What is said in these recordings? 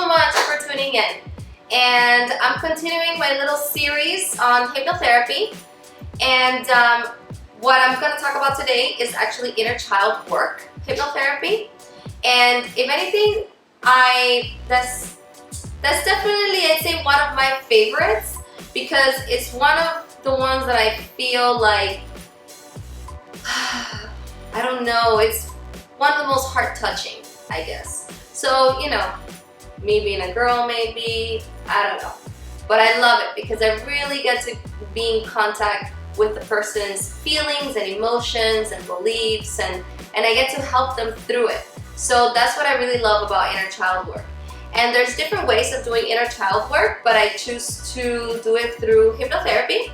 so much for tuning in. And I'm continuing my little series on hypnotherapy. And what I'm going to talk about today is actually inner child work hypnotherapy. And if anything, that's definitely, I'd say, one of my favorites, because it's one of the ones that I feel like, I don't know, it's one of the most heart-touching, I guess. So, you know, me being a girl maybe, I don't know. But I love it because I really get to be in contact with the person's feelings and emotions and beliefs, and I get to help them through it. So that's what I really love about inner child work. And there's different ways of doing inner child work, but I choose to do it through hypnotherapy.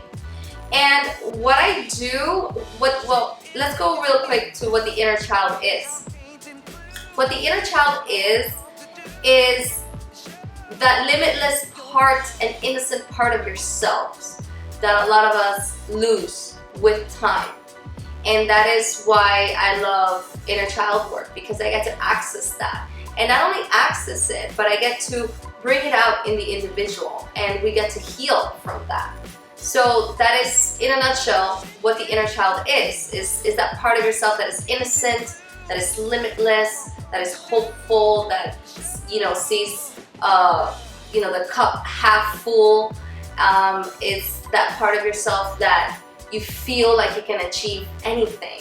And what I do, well, let's go real quick to what the inner child is. What the inner child is that limitless part and innocent part of yourselves that a lot of us lose with time. And that is why I love inner child work, because I get to access that. And not only access it, but I get to bring it out in the individual, and we get to heal from that. So that is, in a nutshell, what the inner child is that part of yourself that is innocent, that is limitless, that is hopeful, that, you know, sees you know, the cup half full. It's that part of yourself that you feel like you can achieve anything.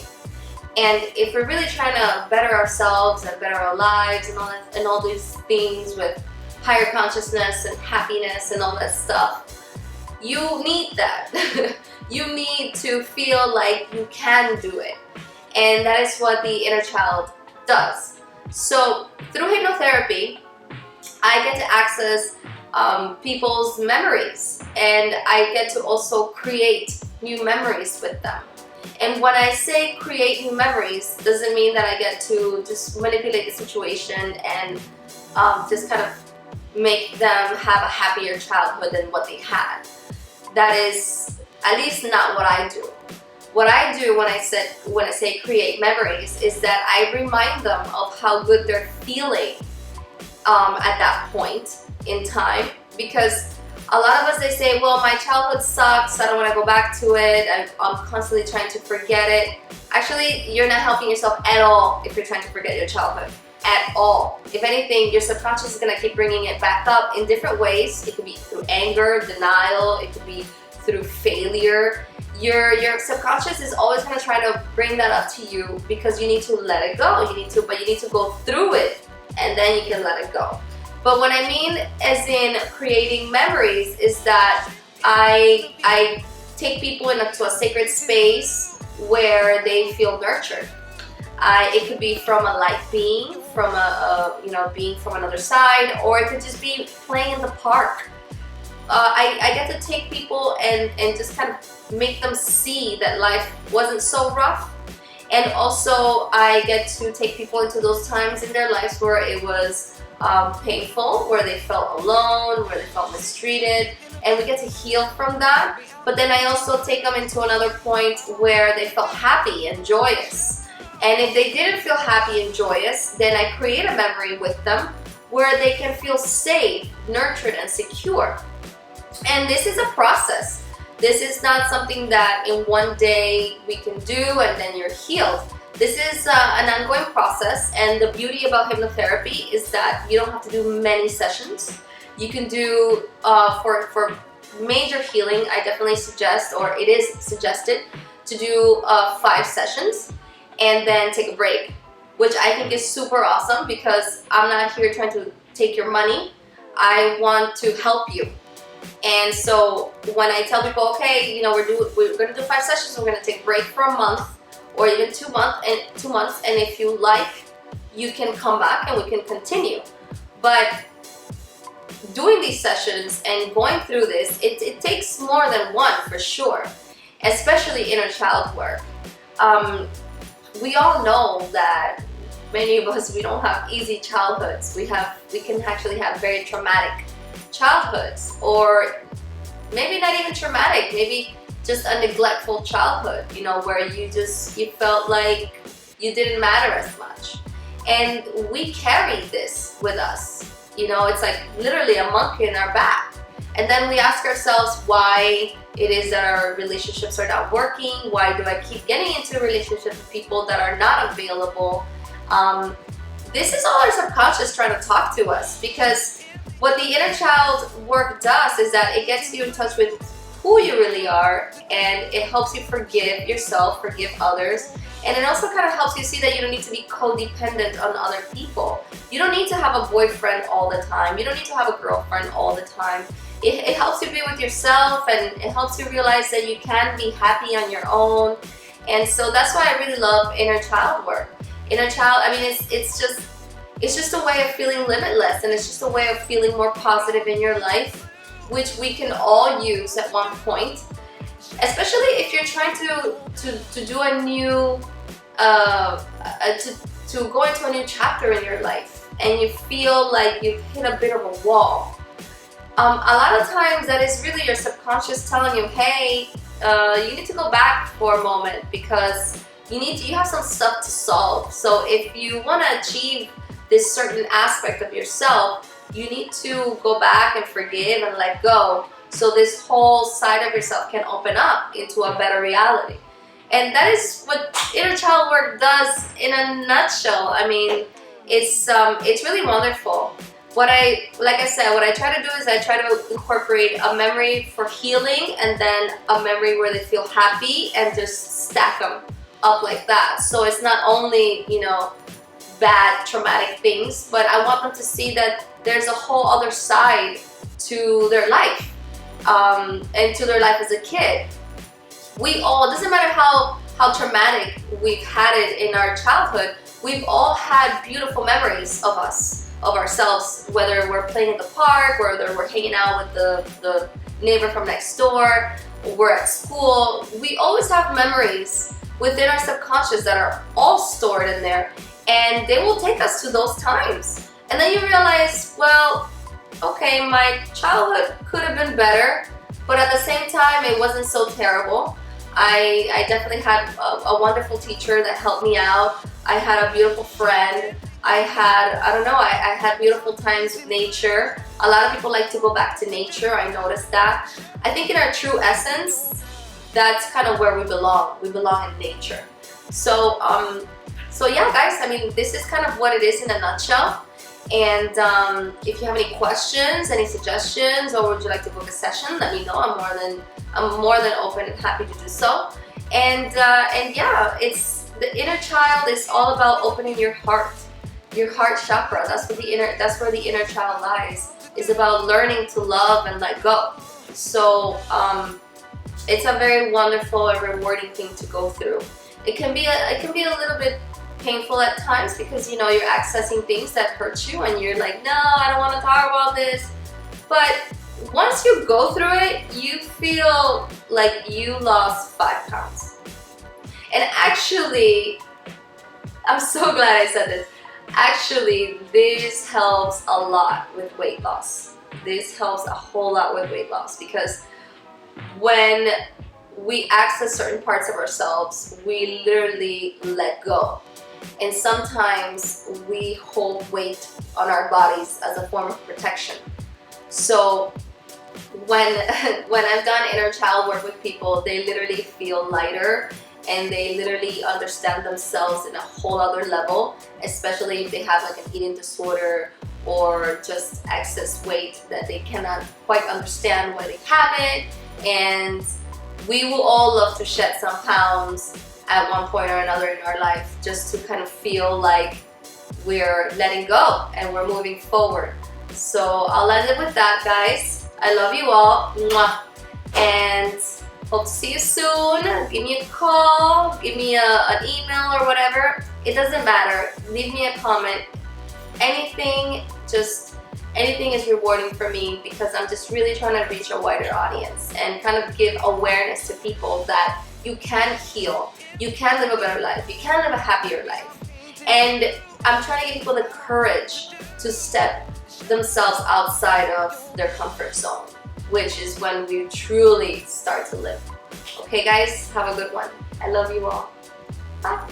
And if we're really trying to better ourselves and better our lives and all these things with higher consciousness and happiness and all that stuff, you need that. You need to feel like you can do it. And that is what the inner child does. So through hypnotherapy, I get to access people's memories, and I get to also create new memories with them. And when I say create new memories, doesn't mean that I get to just manipulate the situation and just kind of make them have a happier childhood than what they had. That is at least not what I do. What I do when I say create memories is that I remind them of how good they're feeling at that point in time. Because a lot of us, they say, well, my childhood sucks, I don't want to go back to it, I'm constantly trying to forget it. Actually, you're not helping yourself at all if you're trying to forget your childhood. At all. If anything, your subconscious is going to keep bringing it back up in different ways. It could be through anger, denial, it could be through failure. Your subconscious is always going to try to bring that up to you because you need to let it go. But you need to go through it, and then you can let it go. But what I mean as in creating memories is that I take people into a sacred space where they feel nurtured. It could be from a light being, from a being from another side, or it could just be playing in the park. I get to take people and just kind of make them see that life wasn't so rough. And also I get to take people into those times in their lives where it was painful, where they felt alone, where they felt mistreated, and we get to heal from that. But then I also take them into another point where they felt happy and joyous. And if they didn't feel happy and joyous, then I create a memory with them where they can feel safe, nurtured, and secure. And this is a process. This is not something that in one day we can do and then you're healed. This is an ongoing process, and the beauty about hypnotherapy is that you don't have to do many sessions. You can do, for major healing, I definitely suggest, or it is suggested, to do 5 sessions and then take a break, which I think is super awesome because I'm not here trying to take your money. I want to help you. And so when I tell people, okay, you know, we're going to do 5 sessions, we're going to take a break for a month, or even 2 months, and if you like, you can come back and we can continue. But doing these sessions and going through this, it takes more than one for sure, especially inner child work. We all know that many of us, we don't have easy childhoods. We can actually have very traumatic childhoods, or maybe not even traumatic, maybe just a neglectful childhood, you know, where you felt like you didn't matter as much. And we carry this with us. You know, it's like literally a monkey in our back. And then we ask ourselves why it is that our relationships are not working. Why do I keep getting into relationships with people that are not available? This is all our subconscious trying to talk to us, because what the inner child work does is that it gets you in touch with who you really are, and it helps you forgive yourself, forgive others, and it also kind of helps you see that you don't need to be codependent on other people. You don't need to have a boyfriend all the time. You don't need to have a girlfriend all the time. It helps you be with yourself, and it helps you realize that you can be happy on your own. And so that's why I really love inner child work. Inner child, I mean, it's just a way of feeling limitless, and it's just a way of feeling more positive in your life, which we can all use at one point, especially if you're trying to do a new to go into a new chapter in your life, and you feel like you've hit a bit of a wall. A lot of times that is really your subconscious telling you, hey, you need to go back for a moment, because you have some stuff to solve. So if you want to achieve this certain aspect of yourself, you need to go back and forgive and let go, so this whole side of yourself can open up into a better reality. And that is what inner child work does in a nutshell. I mean, it's really wonderful. Like I said, what I try to do is I try to incorporate a memory for healing, and then a memory where they feel happy, and just stack them up like that. So it's not only, you know, bad traumatic things, but I want them to see that there's a whole other side to their life, and to their life as a kid. We all, it doesn't matter how traumatic we've had it in our childhood, we've all had beautiful memories of ourselves, whether we're playing in the park, whether we're hanging out with the neighbor from next door, or we're at school. We always have memories within our subconscious that are all stored in there, and they will take us to those times. And then you realize, well, okay, my childhood could have been better, but at the same time, it wasn't so terrible. I definitely had a wonderful teacher that helped me out. I had a beautiful friend. I had beautiful times with nature. A lot of people like to go back to nature. I noticed that. I think in our true essence, that's kind of where we belong. We belong in nature. So yeah, guys, I mean, this is kind of what it is in a nutshell. And if you have any questions, any suggestions, or would you like to book a session, let me know. I'm more than open and happy to do so. And yeah, it's the inner child is all about opening your heart chakra. That's where the inner child lies. It's about learning to love and let go. So it's a very wonderful and rewarding thing to go through. It can be a little bit painful at times, because you know you're accessing things that hurt you, and you're like, no, I don't want to talk about this. But once you go through it, you feel like you lost 5 pounds. And actually, I'm so glad I said this. Actually, this helps a lot with weight loss. This helps a whole lot with weight loss, because when we access certain parts of ourselves, we literally let go. And sometimes we hold weight on our bodies as a form of protection. So when I've done inner child work with people, they literally feel lighter, and they literally understand themselves in a whole other level, especially if they have like an eating disorder or just excess weight that they cannot quite understand why they have it. And we will all love to shed some pounds at one point or another in our life, just to kind of feel like we're letting go and we're moving forward. So I'll end it with that, guys. I love you all. Mwah. And hope to see you soon. Give me a call, give me an email or whatever. It doesn't matter. Leave me a comment. Anything is rewarding for me, because I'm just really trying to reach a wider audience and kind of give awareness to people that you can heal, you can live a better life, you can live a happier life. And I'm trying to give people the courage to step themselves outside of their comfort zone, which is when we truly start to live. Okay guys, have a good one. I love you all. Bye.